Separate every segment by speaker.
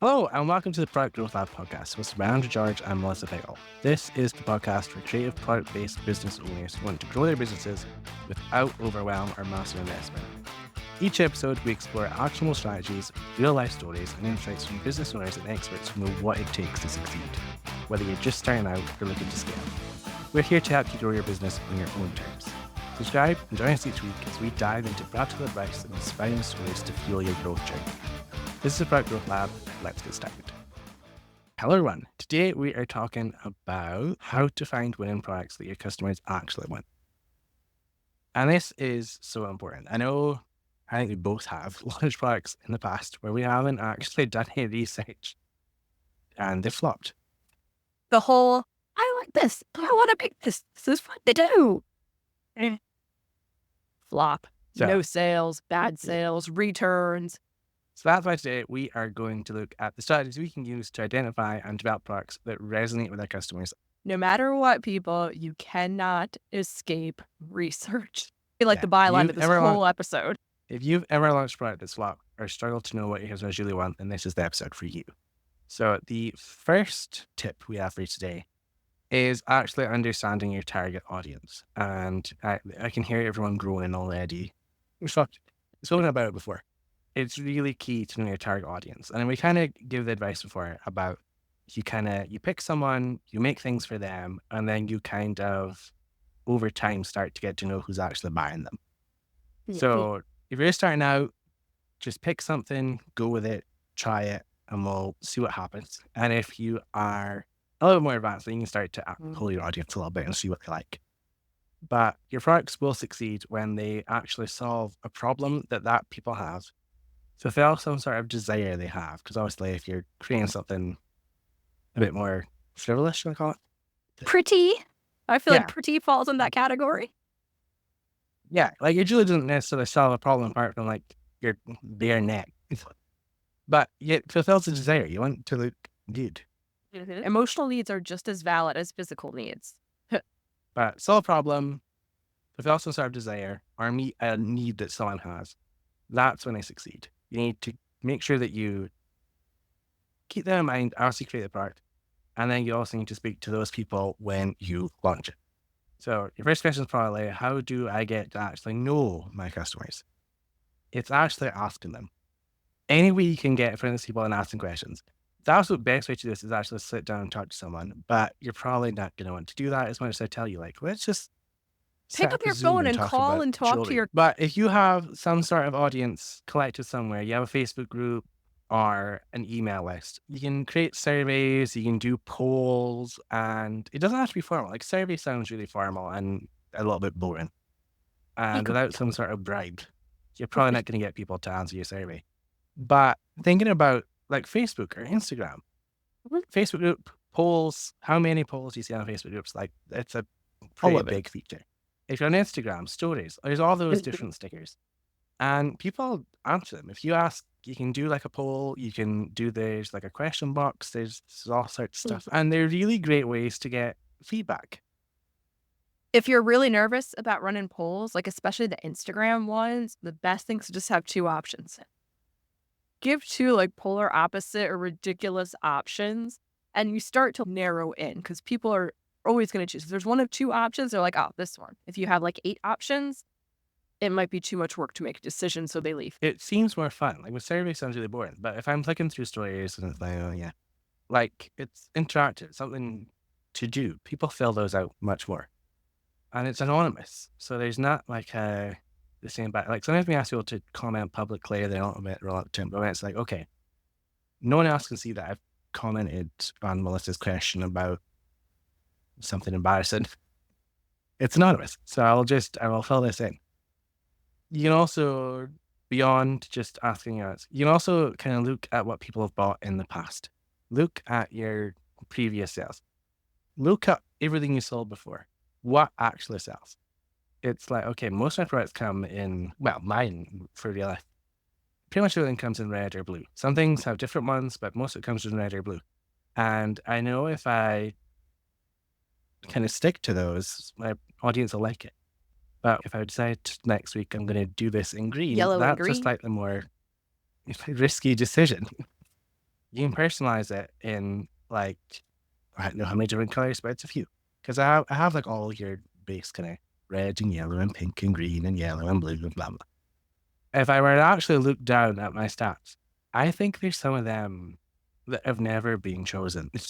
Speaker 1: Hello, and welcome to the Product Growth Lab podcast with Andrew George and Melissa Pikul. This is the podcast for creative product-based business owners who want to grow their businesses without overwhelm or massive investment. Each episode, we explore actionable strategies, real-life stories, and insights from business owners and experts who know what it takes to succeed, whether you're just starting out or looking to scale. We're here to help you grow your business on your own terms. Subscribe and join us each week as we dive into practical advice and inspiring stories to fuel your growth journey. This is the Product Growth Lab. Let's get started. Hello, everyone. Today we are talking about how to find winning products that your customers actually want. And this is so important. I think we both have launched products in the past where we haven't actually done any research and they've flopped.
Speaker 2: The whole, I like this. I want to pick this. This is fun to do. Flop.
Speaker 1: So,
Speaker 2: No sales, bad sales, returns.
Speaker 1: So that's why today we are going to look at the strategies we can use to identify and develop products that resonate with our customers.
Speaker 2: No matter what, people, you cannot escape research. The byline of this whole episode.
Speaker 1: If you've ever launched a product that's flopped or struggled to know what your customers really want, then this is the episode for you. So the first tip we have for you today is actually understanding your target audience. And I can hear everyone groaning already. We've spoken about it before. It's really key to know your target audience. And we kind of give the advice before about you pick someone, you make things for them, and then you kind of over time start to get to know who's actually buying them. So if you're starting out, just pick something, go with it, try it, and we'll see what happens. And if you are a little more advanced, then you can start to pull your audience a little bit and see what they like. But your products will succeed when they actually solve a problem that people have. So fulfill some sort of desire they have, because obviously if you're creating something a bit more frivolous, should I call it?
Speaker 2: Pretty. I feel like pretty falls in that category.
Speaker 1: Yeah, like it usually doesn't necessarily solve a problem apart from like your bare neck. But it fulfills the desire. You want to look good.
Speaker 2: Emotional needs are just as valid as physical needs.
Speaker 1: But solve a problem, fulfill some sort of desire, or meet a need that someone has. That's when they succeed. You need to make sure that you keep them in mind as you create the product. And then you also need to speak to those people when you launch it. So your first question is probably, how do I get to actually know my customers? It's actually asking them. Any way you can get in front of these people and asking questions. The absolute best way to do this is actually sit down and talk to someone, but you're probably not going to want to do that as much as I tell you, like, let's just
Speaker 2: pick up your phone and call and talk to your...
Speaker 1: But if you have some sort of audience collected somewhere, you have a Facebook group or an email list, you can create surveys, you can do polls, and it doesn't have to be formal. Like survey sounds really formal and a little bit boring. And without some sort of bribe, you're probably not going to get people to answer your survey. But thinking about like Facebook or Instagram, Facebook group polls, how many polls do you see on Facebook groups? Like it's a pretty big feature. If you're on Instagram, stories, there's all those different stickers. And people answer them. If you ask, you can do like a poll, you can do there's like a question box, there's all sorts of stuff. And they're really great ways to get feedback.
Speaker 2: If you're really nervous about running polls, like especially the Instagram ones, the best thing is to just have two options. Give two like polar opposite or ridiculous options, and you start to narrow in because people are always going to choose. If there's one of two options, they're like, oh, this one. If you have like 8 options, it might be too much work to make a decision, so they leave.
Speaker 1: It seems more fun. Like with survey sounds really boring, but if I'm clicking through stories and it's like, oh yeah, like it's interactive, something to do. People fill those out much more, and it's anonymous, so there's not like the same back. Like sometimes we ask people to comment publicly, they're not a bit reluctant, but when it's like, okay, no one else can see that I've commented on Melissa's question about something embarrassing. It's anonymous, so I will fill this in. You can also, beyond just asking us, you can also kind of look at what people have bought in the past. Look at your previous sales. Look at everything you sold before. What actually sells? It's like, okay, most of my products come in, well, mine for real life. Pretty much everything comes in red or blue. Some things have different ones, but most of it comes in red or blue. And I know if I kind of stick to those, my audience will like it. But if I decide next week I'm going to do this in green,
Speaker 2: Yellow and
Speaker 1: that's
Speaker 2: green.
Speaker 1: just like the more risky decision. You can personalize it in like, I don't know how many different colors, but it's a few. Because I have like all your base kind of red and yellow and pink and green and yellow and blue and blah, blah. If I were to actually look down at my stats, I think there's some of them that have never been chosen. I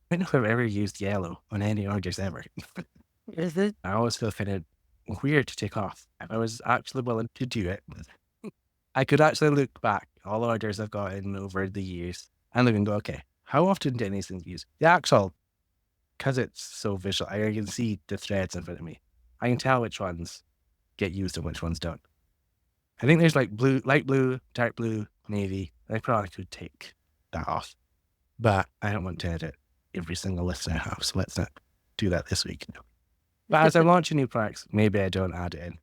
Speaker 1: don't know if I've ever used yellow on any orders ever.
Speaker 2: Is it?
Speaker 1: I always feel kind of weird to take off. If I was actually willing to do it, I could actually look back all orders I've gotten over the years and look and go, okay, how often do these things use? The actual, because it's so visual, I can see the threads in front of me. I can tell which ones get used and which ones don't. I think there's like blue, light blue, dark blue, navy. I probably could take that off, but I don't want to edit every single list I have, so let's not do that this week. But as I'm launching new products, maybe I don't add it in.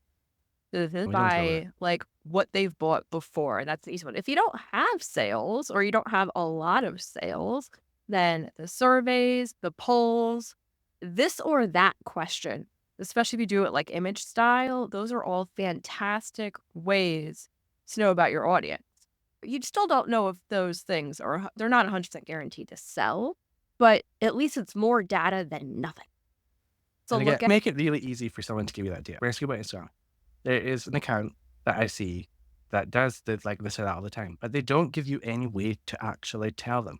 Speaker 1: We don't throw it.
Speaker 2: By like what they've bought before. That's the easy one. If you don't have sales or you don't have a lot of sales, then the surveys, the polls, this or that question, especially if you do it like image style, those are all fantastic ways to know about your audience. You still don't know if those things are, they're not 100% guaranteed to sell, but at least it's more data than nothing. So
Speaker 1: And again,
Speaker 2: look at
Speaker 1: make it really easy for someone to give you that data. Rescue by Instagram. There is an account that I see that does like this or that all the time, but they don't give you any way to actually tell them.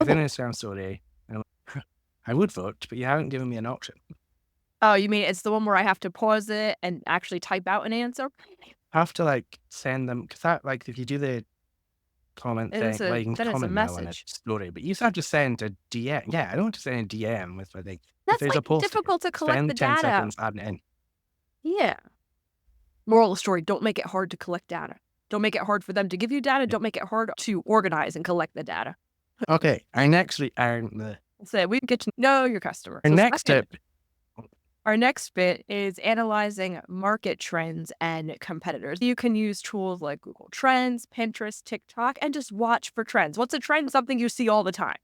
Speaker 1: Within an Instagram story, and I'm like, I would vote, but you haven't given me an option.
Speaker 2: Oh, you mean it's the one where I have to pause it and actually type out an answer?
Speaker 1: Have to like send them because that like if you do the comment
Speaker 2: And
Speaker 1: thing, well, you can
Speaker 2: then it's a
Speaker 1: comment now on a
Speaker 2: message.
Speaker 1: story, but you used to have to send a DM. Yeah, I don't want to send a DM with like if
Speaker 2: That's,
Speaker 1: there's a
Speaker 2: like,
Speaker 1: post here,
Speaker 2: difficult to collect the
Speaker 1: spend 10
Speaker 2: data.
Speaker 1: seconds adding it in.
Speaker 2: Yeah. Moral of the story, don't make it hard to collect data. Don't make it hard for them to give you data.
Speaker 1: Yeah.
Speaker 2: Don't make it hard to organize and collect the data.
Speaker 1: Okay,
Speaker 2: So we get to know your customer.
Speaker 1: our
Speaker 2: So
Speaker 1: next
Speaker 2: second,
Speaker 1: tip.
Speaker 2: our next bit is analyzing market trends and competitors. You can use tools like Google Trends, Pinterest, TikTok, and just watch for trends. What's a trend? Something you see all the time.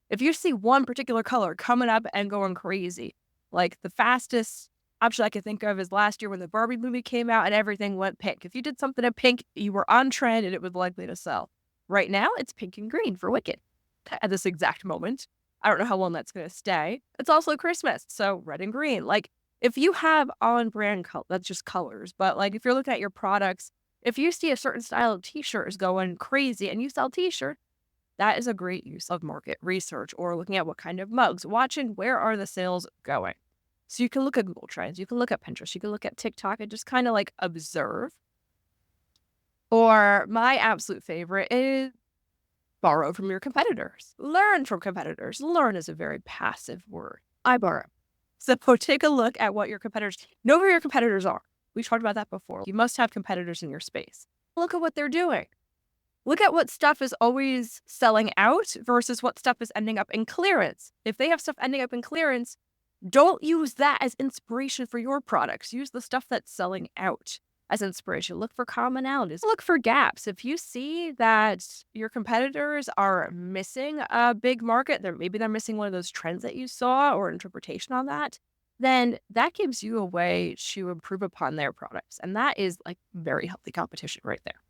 Speaker 2: If you see one particular color coming up and going crazy, like the fastest option I could think of is last year when the Barbie movie came out and everything went pink. If you did something in pink, you were on trend and it was likely to sell. Right now, it's pink and green for Wicked at this exact moment. I don't know how long that's going to stay. It's also Christmas, so red and green. Like, if you have on brand color, that's just colors. But like, if you're looking at your products, if you see a certain style of t-shirt is going crazy and you sell t-shirt, that is a great use of market research or looking at what kind of mugs, watching where are the sales going. So you can look at Google Trends, you can look at Pinterest, you can look at TikTok and just kind of like observe. Or my absolute favorite is borrow from your competitors. Learn from competitors. Learn is a very passive word. I borrow. So take a look at what your competitors, know where your competitors are. We talked about that before. You must have competitors in your space. Look at what they're doing. Look at what stuff is always selling out versus what stuff is ending up in clearance. If they have stuff ending up in clearance, don't use that as inspiration for your products. Use the stuff that's selling out as inspiration. Look for commonalities. Look for gaps. If you see that your competitors are missing a big market, maybe they're missing one of those trends that you saw or interpretation on that, then that gives you a way to improve upon their products. And that is like very healthy competition right there.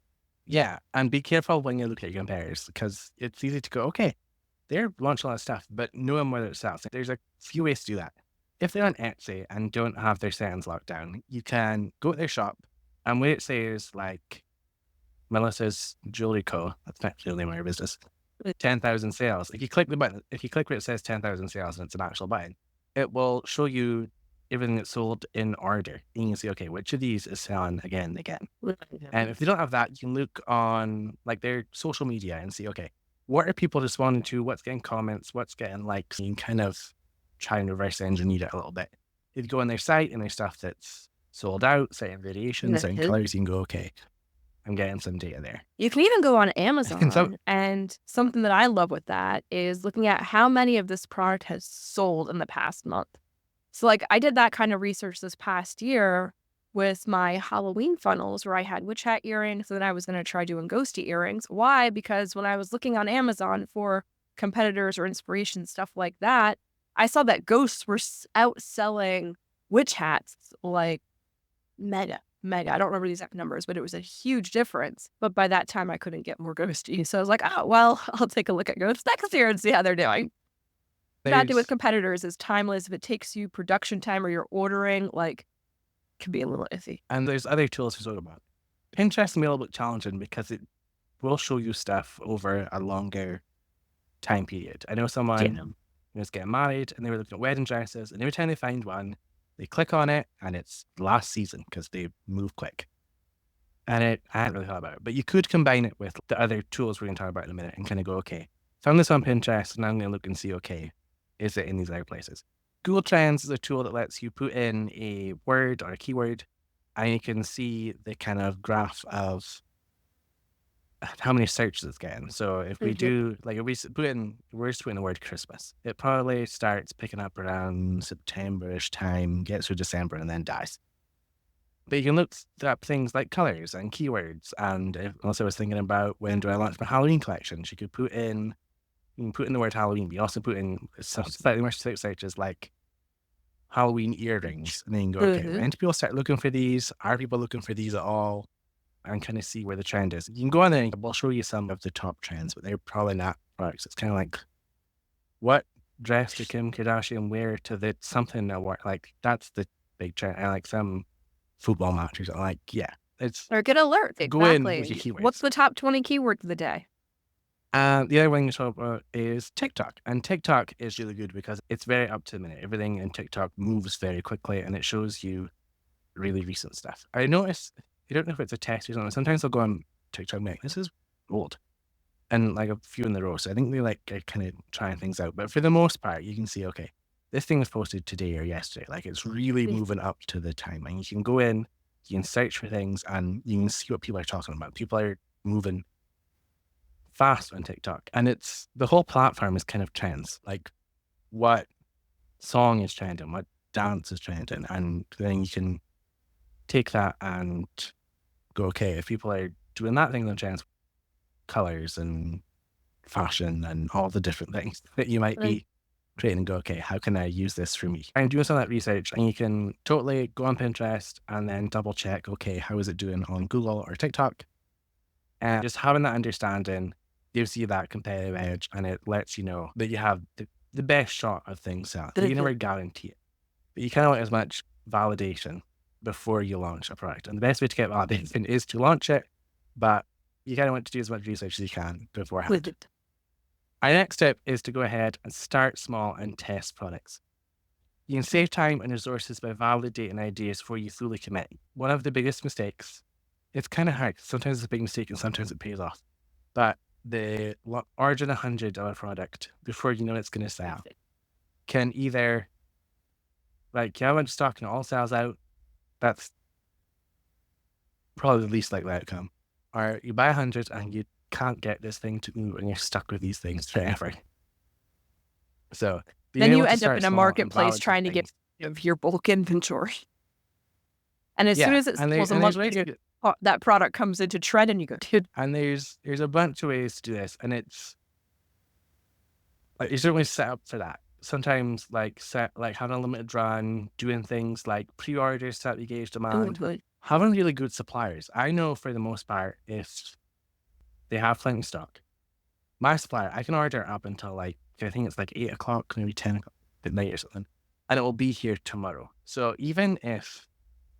Speaker 1: Yeah, and be careful when you look at your competitors because it's easy to go, okay, they're launching a lot of stuff, but knowing whether it sells. There's a few ways to do that. If they're on Etsy and don't have their settings locked down, you can go to their shop and where it says like Melissa's Jewelry Co., that's not the name of your business, 10,000 sales. If you click the button, if you click where it says 10,000 sales and it's an actual button, it will show you everything that's sold in order. And you can see, okay, which of these is selling again and again. And if they don't have that, you can look on like their social media and see, okay, what are people responding to? What's getting comments? What's getting likes? You can kind of try and reverse engineer it a little bit. If you go on their site and there's stuff that's sold out, certain variations, certain colors, you can go, okay, I'm getting some data there.
Speaker 2: You can even go on
Speaker 1: And so,
Speaker 2: Amazon, and something that I love with that is looking at how many of this product has sold in the past month. So, like, I did that kind of research this past year with my Halloween funnels where I had witch hat earrings, and then I was going to try doing ghosty earrings. Why? Because when I was looking on Amazon for competitors or inspiration, stuff like that, I saw that ghosts were outselling witch hats like mega. mega. I don't remember the exact numbers, but it was a huge difference. But by that time, I couldn't get more ghosty. So I was like, oh, well, I'll take a look at Ghost next year and see how they're doing. Bad thing with
Speaker 1: There's
Speaker 2: competitors is timeless. If it takes you production time or you're ordering, like, can be a little iffy.
Speaker 1: and there's other tools to talk about. Pinterest can be a little bit challenging because it will show you stuff over a longer time period. I know someone
Speaker 2: Yeah.
Speaker 1: who was getting married and they were looking at wedding dresses, and every time they find one, they click on it and it's last season because they move quick. And I hadn't really thought about it, but you could combine it with the other tools we're going to talk about in a minute and kind of go, okay, found this on Pinterest and I'm going to look and see, okay, is it in these other places? Google Trends is a tool that lets you put in a word or a keyword and you can see the kind of graph of how many searches it's getting. So if we
Speaker 2: Mhm.
Speaker 1: do, like, if we put in, we're just putting the word Christmas, it probably starts picking up around September-ish time, gets through December, and then dies. But you can look up things like colors and keywords. And if, also, I was thinking about when do I launch my Halloween collection? You could put in, you can put in the word Halloween, but you also put in some slightly more specific searches like Halloween earrings. And then you can go, okay,
Speaker 2: Mhm.
Speaker 1: when do people start looking for these? Are people looking for these at all? And kind of see where the trend is. You can go on there and we'll show you some of the top trends, but they're probably not products. It's kind of like what dress did Kim Kardashian wear to the something that work like that's the big trend. And like some football matches are like, yeah, it's
Speaker 2: Or get alerts.
Speaker 1: go in with your
Speaker 2: Exactly. What's
Speaker 1: keywords.
Speaker 2: the top 20 keywords of the day?
Speaker 1: And the other one you talk about is TikTok. And TikTok is really good because it's very up to the minute. Everything in TikTok moves very quickly and it shows you really recent stuff. I noticed, I don't know if it's a test or something. Sometimes they'll go on TikTok and be like, this is old. And like a few in the row. So I think they like are kind of trying things out. But for the most part, you can see, okay, this thing was posted today or yesterday. Like it's really
Speaker 2: Mm.
Speaker 1: moving up to the time. And you can go in, you can search for things and you can see what people are talking about. People are moving fast on TikTok. And it's the whole platform is kind of trends. Like what song is trending, what dance is trending. And then you can take that and go, okay, if people are doing that thing, then trends, colors and fashion and all the different things that you might
Speaker 2: Like,
Speaker 1: be creating and go, okay, how can I use this for me? I'm doing some of that research and you can totally go on Pinterest and then double check, okay, how is it doing on Google or TikTok? And just having that understanding gives you that competitive edge and it lets you know that you have the best shot of things selling. You can never guarantee it, but you kind of want as much validation before you launch a product. And the best way to get validation is to launch it, but you kind of want to do as much research as you can
Speaker 2: with
Speaker 1: beforehand.
Speaker 2: it.
Speaker 1: Our next tip is to go ahead and start small and test products. You can save time and resources by validating ideas before you fully commit. One of the biggest mistakes, it's kind of hard. Sometimes it's a big mistake and sometimes it pays off. But the origin 100 of a product before you know it's going to sell can either, like, you have a bunch of stock and it all sells out. That's probably the least likely outcome. Or you buy 100 and you can't get this thing to move and you're stuck with these things forever. So being
Speaker 2: Then you
Speaker 1: able to
Speaker 2: end up
Speaker 1: start
Speaker 2: in a
Speaker 1: small and
Speaker 2: marketplace
Speaker 1: validate
Speaker 2: trying to get
Speaker 1: things.
Speaker 2: rid of your bulk inventory. And as soon
Speaker 1: Yeah,
Speaker 2: as it
Speaker 1: and
Speaker 2: sells a
Speaker 1: there's
Speaker 2: month
Speaker 1: ways to
Speaker 2: later,
Speaker 1: do,
Speaker 2: that product comes into trend and you go, dude,
Speaker 1: and there's a bunch of ways to do this, and it's like you certainly set up for that. Sometimes like set like having a limited run, doing things like pre-orders to help you gauge
Speaker 2: oh,
Speaker 1: demand,
Speaker 2: good.
Speaker 1: having really good suppliers. I know for the most part if they have plenty of stock. My supplier, I can order up until like I think it's like 8 o'clock, maybe 10 o'clock at night or something, and it will be here tomorrow. So even if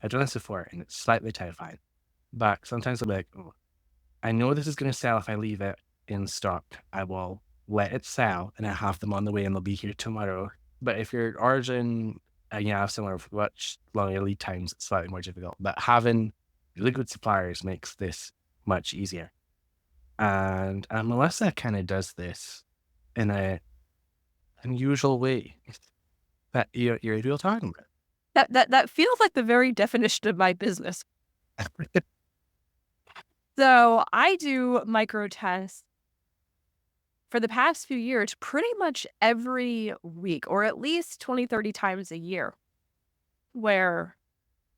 Speaker 1: I've done this before and it's slightly terrifying, but sometimes I'll be like, oh, I know this is going to sell if I leave it in stock. I will let it sell and I have them on the way and they'll be here tomorrow. But if you're ordering and you have somewhere with much longer lead times, it's slightly more difficult. But having really good suppliers makes this much easier. And Melissa kind of does this in a unusual way that you're talking about.
Speaker 2: That feels like the very definition of my business. So I do micro tests for the past few years, pretty much every week, or at least 20, 30 times a year, where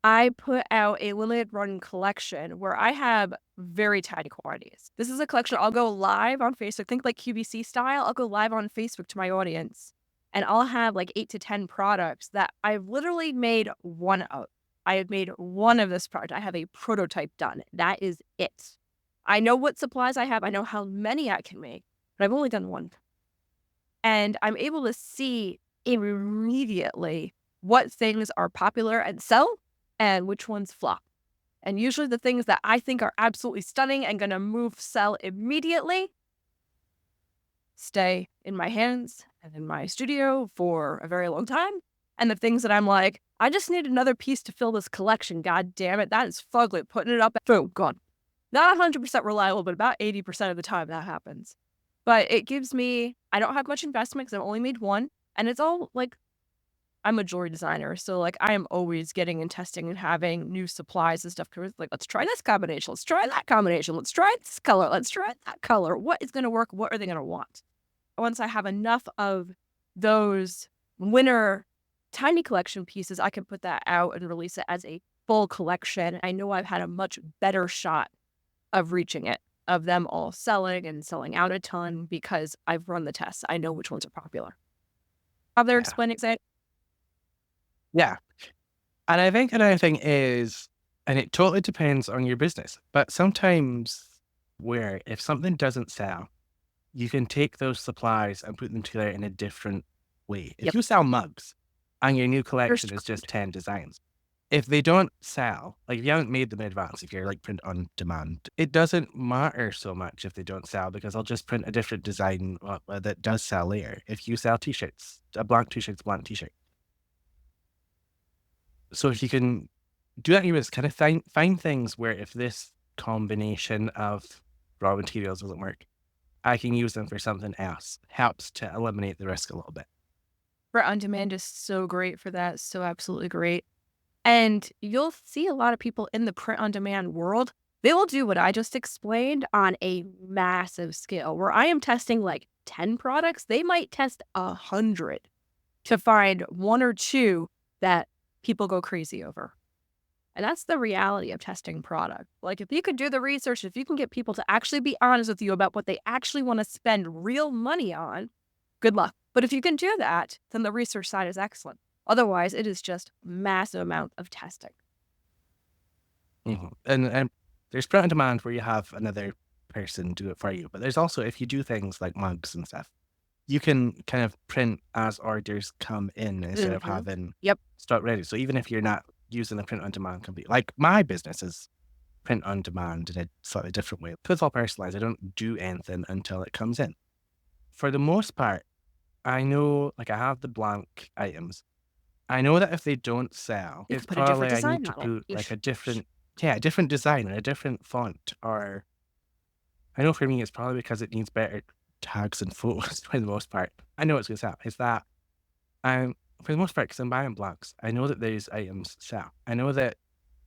Speaker 2: I put out a limited run collection where I have very tiny quantities. This is a collection I'll go live on Facebook, think like QVC style. I'll go live on Facebook to my audience and I'll have like 8 to 10 products that I've literally made one of. I have made one of this product. I have a prototype done. That is it. I know what supplies I have. I know how many I can make, but I've only done one. And I'm able to see immediately what things are popular and sell and which ones flop. And usually the things that I think are absolutely stunning and going to move sell immediately stay in my hands and in my studio for a very long time. And the things that I'm like, I just need another piece to fill this collection. God damn it. That is fugly. Putting it up. Boom, gone. Not 100% reliable, but about 80% of the time that happens. But it gives me, I don't have much investment because I've only made one. And it's all like, I'm a jewelry designer. So like I am always getting and testing and having new supplies and stuff. 'Cause like, let's try this combination. Let's try that combination. Let's try this color. Let's try that color. What is going to work? What are they going to want? Once I have enough of those winner tiny collection pieces, I can put that out and release it as a full collection. I know I've had a much better shot of reaching it, of them all selling and selling out a ton because I've run the tests. I know which ones are popular. How they're
Speaker 1: Yeah.
Speaker 2: explaining it.
Speaker 1: Yeah. And I think another thing is, and it totally depends on your business, but sometimes where if something doesn't sell, you can take those supplies and put them together in a different way. If
Speaker 2: Yep.
Speaker 1: you sell mugs and your new
Speaker 2: There's
Speaker 1: collection is just 10 designs, if they don't sell, like if you haven't made them in advance, if you're like print on demand, it doesn't matter so much if they don't sell because I'll just print a different design that does sell later. If you sell t-shirts, a blank t-shirt's a blank t-shirt. So if you can do that, you just kind of find things where if this combination of raw materials doesn't work, I can use them for something else. Helps to eliminate the risk a little bit.
Speaker 2: Print on demand is so great for that. So absolutely great. And you'll see a lot of people in the print on demand world. They will do what I just explained on a massive scale where I am testing like 10 products. They might test 100 to find one or two that people go crazy over. And that's the reality of testing product. Like if you could do the research, if you can get people to actually be honest with you about what they actually want to spend real money on, good luck. But if you can do that, then the research side is excellent. Otherwise, it is just massive amount of testing.
Speaker 1: And there's print on demand where you have another person do it for you. But there's also if you do things like mugs and stuff, you can kind of print as orders come in instead of
Speaker 2: Mhm.
Speaker 1: having
Speaker 2: Yep.
Speaker 1: stock ready. So even if you're not using the print on demand company, like my business is print on demand in a slightly different way. It's all personalized. I don't do anything until it comes in. For the most part, I know like I have the blank items. I know that if they don't sell,
Speaker 2: You
Speaker 1: it's
Speaker 2: could put a different
Speaker 1: probably I need
Speaker 2: design
Speaker 1: to
Speaker 2: on it.
Speaker 1: put like
Speaker 2: Ish.
Speaker 1: a different, yeah, a different design and a different font. Or I know for me, it's probably because it needs better tags and photos for the most part. I know it's going to sell. Is that I'm for the most part, because I'm buying blanks, I know that these items sell. I know that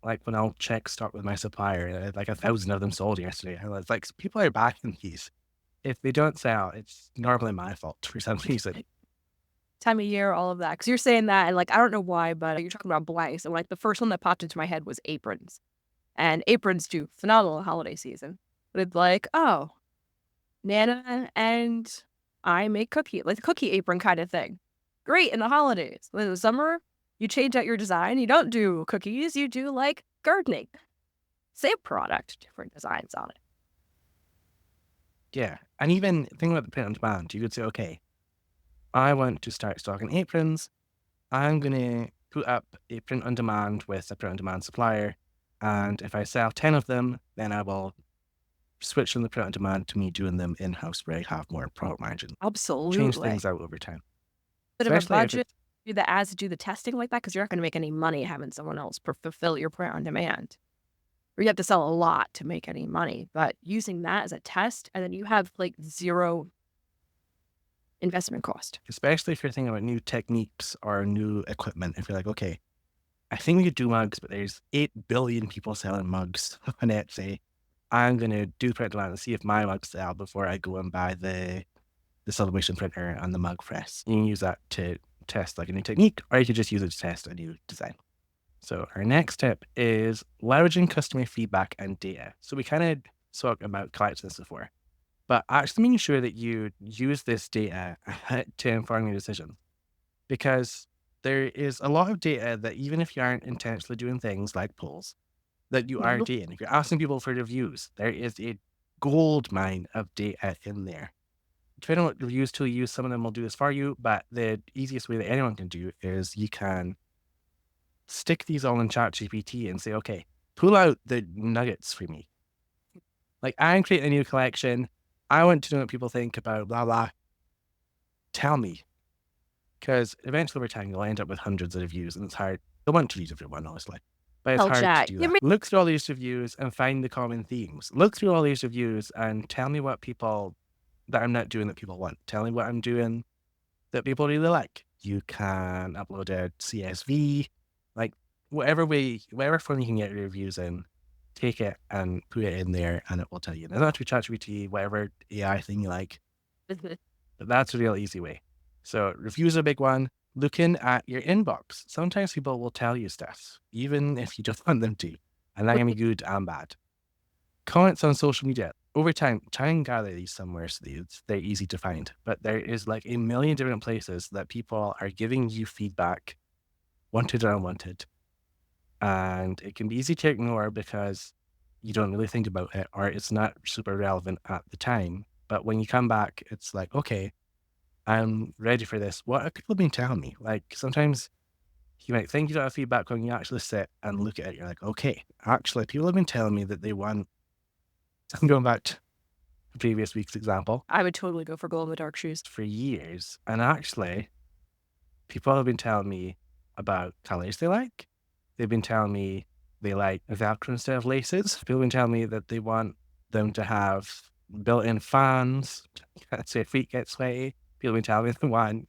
Speaker 1: like when I'll check stock with my supplier, like 1,000 of them sold yesterday. I was like, people are buying these. If they don't sell, it's normally my fault for some reason.
Speaker 2: Time of year, all of that. Because you're saying that, and like I don't know why, but you're talking about blanks, and like the first one that popped into my head was aprons, and aprons do phenomenal holiday season. But it's like, oh, Nana and I make cookie, like cookie apron kind of thing. Great in the holidays. In the summer, you change out your design. You don't do cookies. You do like gardening. Same product, different designs on it.
Speaker 1: Yeah. And even thinking about the print on demand, you could say, okay, I want to start stocking aprons. I'm going to put up a print on demand with a print on demand supplier. And if I sell 10 of them, then I will switch from the print on demand to me doing them in house where I have more product margin. Change
Speaker 2: Absolutely.
Speaker 1: things out over time,
Speaker 2: Bit of a
Speaker 1: especially if
Speaker 2: budget.
Speaker 1: it's,
Speaker 2: Do the ads to do the testing like that because you're not going to make any money having someone else fulfill your print on demand. Or you have to sell a lot to make any money. But using that as a test, and then you have like zero investment cost.
Speaker 1: especially if you're thinking about new techniques or new equipment. If you're like, okay, I think we could do mugs, but there's 8 billion people selling mugs on Etsy. I'm going to do print on demand and see if my mugs sell before I go and buy the sublimation printer and the mug press. You can use that to test like a new technique, or you could just use it to test a new design. So our next tip is leveraging customer feedback and data. So we kind of spoke about collecting this before, but actually making sure that you use this data to inform your decision. Because there is a lot of data that even if you aren't intentionally doing things like polls, that you are
Speaker 2: Mhm.
Speaker 1: dating. If you're asking people for reviews, there is a gold mine of data in there. Depending on what reviews tool you use, some of them will do this for you, but the easiest way that anyone can do is you can stick these all in ChatGPT and say, okay, pull out the nuggets for me. Like, I'm creating a new collection. I want to know what people think about blah, blah. Tell me. Because eventually over time, you'll end up with hundreds of reviews and it's hard. You'll want to read everyone, honestly. But it's
Speaker 2: Tell
Speaker 1: hard to
Speaker 2: chat,
Speaker 1: do
Speaker 2: give
Speaker 1: that.
Speaker 2: me
Speaker 1: Look through all these reviews and find the common themes. Look through all these reviews and tell me what people that I'm not doing that people want. Tell me what I'm doing that people really like. You can upload a CSV, like whatever form you can get your reviews in, take it and put it in there and it will tell you. It doesn't have to be ChatGPT, whatever AI thing you like, but that's a real easy way. So reviews are a big one. Looking at your inbox. Sometimes people will tell you stuff, even if you don't want them to. And that can be good and bad. Comments on social media. Over time, try and gather these somewhere so that they're easy to find. But there is like a million different places that people are giving you feedback, wanted or unwanted. And it can be easy to ignore because you don't really think about it or it's not super relevant at the time. But when you come back, it's like, okay, I'm ready for this. What have people been telling me? Like sometimes you might think you don't have feedback when you actually sit and look at it. You're like, okay, actually, people have been telling me that they want, I'm going back to the previous week's example,
Speaker 2: I would totally go for glow in the dark shoes.
Speaker 1: for years. And actually, people have been telling me about colors they like. They've been telling me they like Velcro instead of laces. People have been telling me that they want them to have built-in fans so your feet get sweaty. People have been telling me they want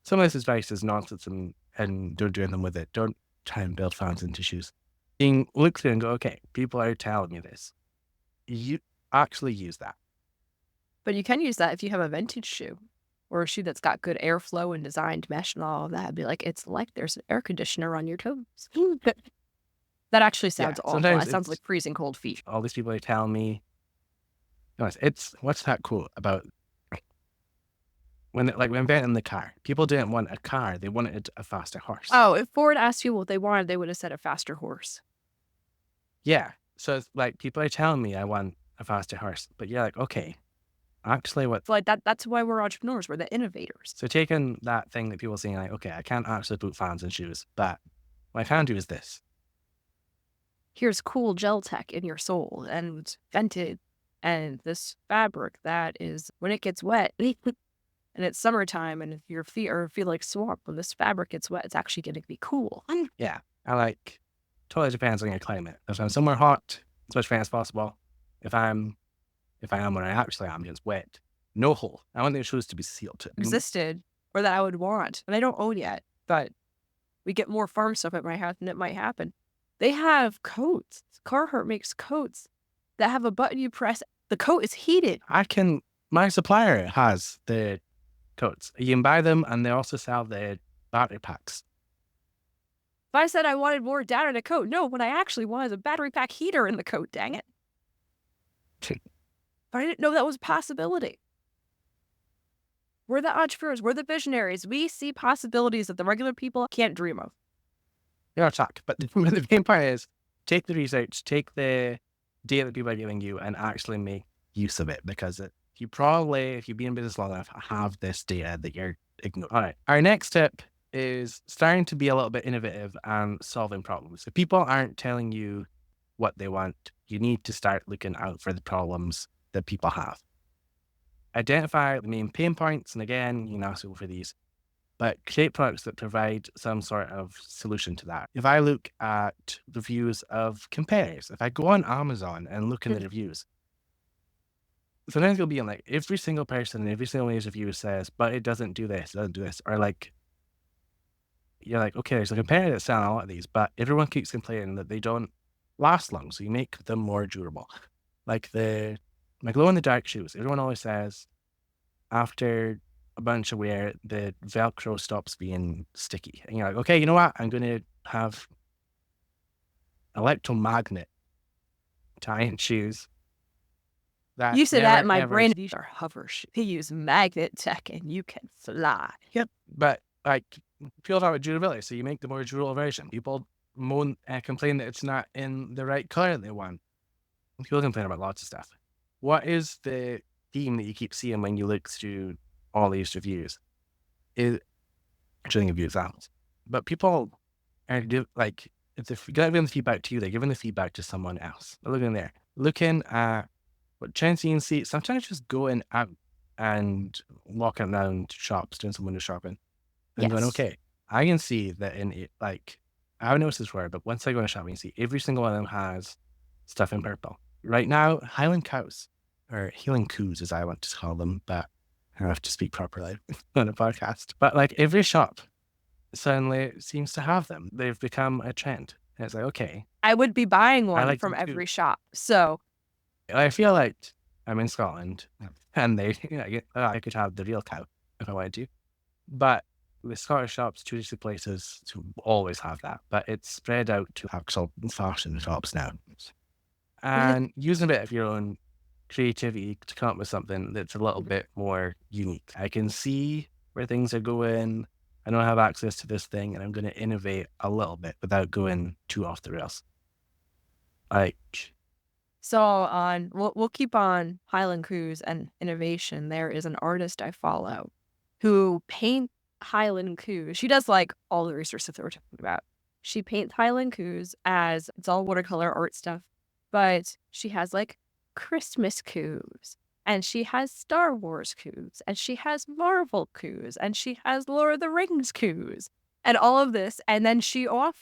Speaker 1: some of this advice is nonsense and don't do anything with it. Don't try and build fans into shoes. Being look through and go, okay, people are telling me this. You actually use that.
Speaker 2: But you can use that if you have a vintage shoe or a shoe that's got good airflow and designed mesh and all of that. Be like, it's like there's an air conditioner on your toes. That actually
Speaker 1: Yeah.
Speaker 2: sounds awful.
Speaker 1: Sometimes
Speaker 2: That sounds
Speaker 1: it's
Speaker 2: like freezing cold feet.
Speaker 1: all these people are telling me. Honest, it's what's that quote about when like when inventing the car? People didn't want a car; they wanted a faster horse.
Speaker 2: Oh, if Ford asked you what they wanted, they would have said a faster horse.
Speaker 1: Yeah. So it's like people are telling me I want a faster horse, but you're like, okay, actually, what?
Speaker 2: It's like that's why we're entrepreneurs. We're the innovators.
Speaker 1: So taking that thing that people are saying like, okay, I can't actually put fans in shoes, but what I can do is this.
Speaker 2: Here's cool gel tech in your sole and vented and this fabric that is when it gets wet and it's summertime and if your feet are feel like swamp when this fabric gets wet, it's actually going to be cool.
Speaker 1: Yeah, I like totally depends on your climate. If I'm somewhere hot, as much fan as possible. If I'm if I am where I actually am, it's wet, no hole. I want the shoes to be sealed.
Speaker 2: Existed or that I would want. And I don't own yet, but we get more farm stuff at my house and it might happen. They have coats. Carhartt makes coats that have a button you press. The coat is heated.
Speaker 1: I can. My supplier has the coats. You can buy them, and they also sell the battery packs.
Speaker 2: If I said I wanted more data in a coat, no, what I actually want is a battery pack heater in the coat, dang it. But I didn't know that was a possibility. We're the entrepreneurs, we're the visionaries. We see possibilities that the regular people can't dream of.
Speaker 1: You're on track, but the main part is take the research, take the data that people are giving you, and actually make use of it because you probably, if you've been in business long enough, have this data that you're ignoring. All right. Our next tip is starting to be a little bit innovative and solving problems. If people aren't telling you what they want, you need to start looking out for the problems that people have. Identify the main pain points, and again, you can ask people for these, but create products that provide some sort of solution to that. If I look at reviews of competitors, if I go on Amazon and look in the reviews, sometimes you'll be in like every single person, every single review says, but it doesn't do this, it doesn't do this. Or like, you're like, okay, there's a competitor that's selling a lot of these, but everyone keeps complaining that they don't last long. So you make them more durable. Like my glow in the dark shoes, everyone always says after a bunch of wear, the Velcro stops being sticky. And you're like, okay, you know what? I'm going to have electromagnet tie-in shoes that
Speaker 2: You said that,
Speaker 1: never,
Speaker 2: and my
Speaker 1: ever.
Speaker 2: brain, these are hover shoes. They use magnet tech and you can fly.
Speaker 1: Yep. But Like, people talk about durability, so you make the more durable version. People complain that it's not in the right color they want. People complain about lots of stuff. What is the theme that you keep seeing when you look through all these reviews? Is trying to give you examples, but people are like, if they're giving the feedback to you, they're giving the feedback to someone else. They're looking there, looking at what trends you can see. Sometimes just going out and walking around shops, doing some window shopping, and going,
Speaker 2: Yes.
Speaker 1: okay, I can see that in it. Like, I haven't noticed this before, but once I go in a shop, I can see every single one of them has stuff in purple. Right now, Highland cows, or Healing coos, as I want to call them, but I have to speak properly on a podcast. But like every shop suddenly seems to have them. They've become a trend. And it's like, okay,
Speaker 2: I would be buying
Speaker 1: I
Speaker 2: one
Speaker 1: like
Speaker 2: from
Speaker 1: them too.
Speaker 2: every shop. So,
Speaker 1: I feel like I'm in Scotland and I could have the real cow if I wanted to. But the Scottish shops, touristy places to always have that. But it's spread out to actual fashion shops now. And using a bit of your own creativity to come up with something that's a little bit more unique. I can see where things are going. I don't have access to this thing, and I'm going to innovate a little bit without going too off the rails. Like,
Speaker 2: so we'll keep on Highland Cruise and innovation. There is an artist I follow who paint Highland Cruise. She does like all the research stuff that we're talking about. She paints Highland Cruise as it's all watercolor art stuff, but she has like Christmas coups, and she has Star Wars coups, and she has Marvel coups, and she has Lord of the Rings coups, and all of this. And then she'll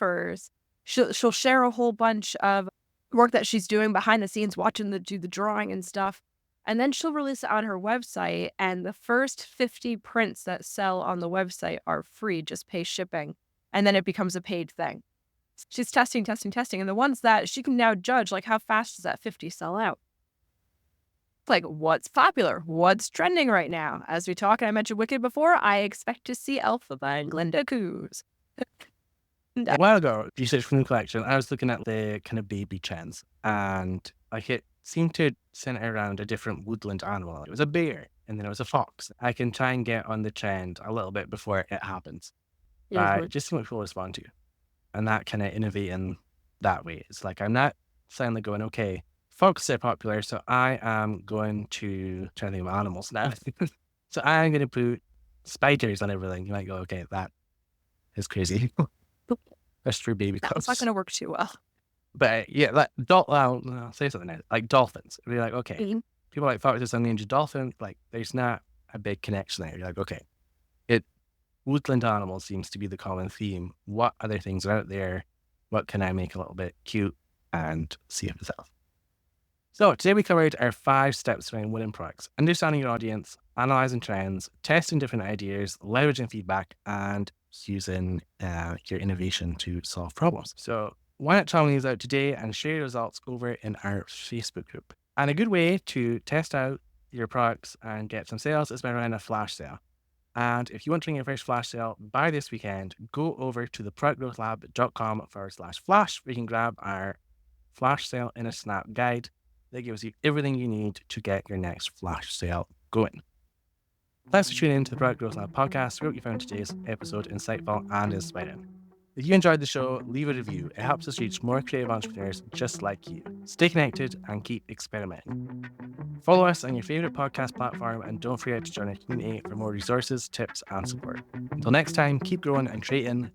Speaker 2: share a whole bunch of work that she's doing behind the scenes, watching do the drawing and stuff. And then she'll release it on her website, and the first 50 prints that sell on the website are free, just pay shipping. And then it becomes a paid thing. She's testing, testing, testing. And the ones that she can now judge, like, how fast does that 50 sell out? It's like, what's popular? What's trending right now? As we talk, and I mentioned Wicked before, I expect to see Elphaba and Glinda Coos.
Speaker 1: a while ago, research from the collection, I was looking at the kind of baby trends, and like it seemed to center around a different woodland animal. It was a bear, and then it was a fox. I can try and get on the trend a little bit before it happens by just seeing what people respond to. And that kind of innovating that way. It's like I'm not suddenly going, okay, foxes are popular, so I am going to try to think of animals now. So I'm going to put spiders on everything. You might go, okay, that is crazy. That's for baby
Speaker 2: That one's not
Speaker 1: cubs.
Speaker 2: going to work too well.
Speaker 1: But yeah, like I'll say something now. Like dolphins. Be like, okay,
Speaker 2: Mhm.
Speaker 1: people like foxes and ninja dolphins. Like, there's not a big connection there. You're like, okay, it woodland animals seems to be the common theme. What other things are out there? What can I make a little bit cute and see if it sells? So today we covered our 5 steps around winning products: understanding your audience, analyzing trends, testing different ideas, leveraging feedback, and using your innovation to solve problems. So why not try these out today and share your results over in our Facebook group? And a good way to test out your products and get some sales is by running a flash sale. And if you want to run your first flash sale by this weekend, go over to theproductgrowthlab.com/flash, where you can grab our flash sale in a snap guide that gives you everything you need to get your next flash sale going. Thanks for tuning in to the Product Growth Lab podcast. We hope you found today's episode insightful and inspiring. If you enjoyed the show, leave a review. It helps us reach more creative entrepreneurs just like you. Stay connected and keep experimenting. Follow us on your favorite podcast platform, and don't forget to join our community for more resources, tips, and support. Until next time, keep growing and creating.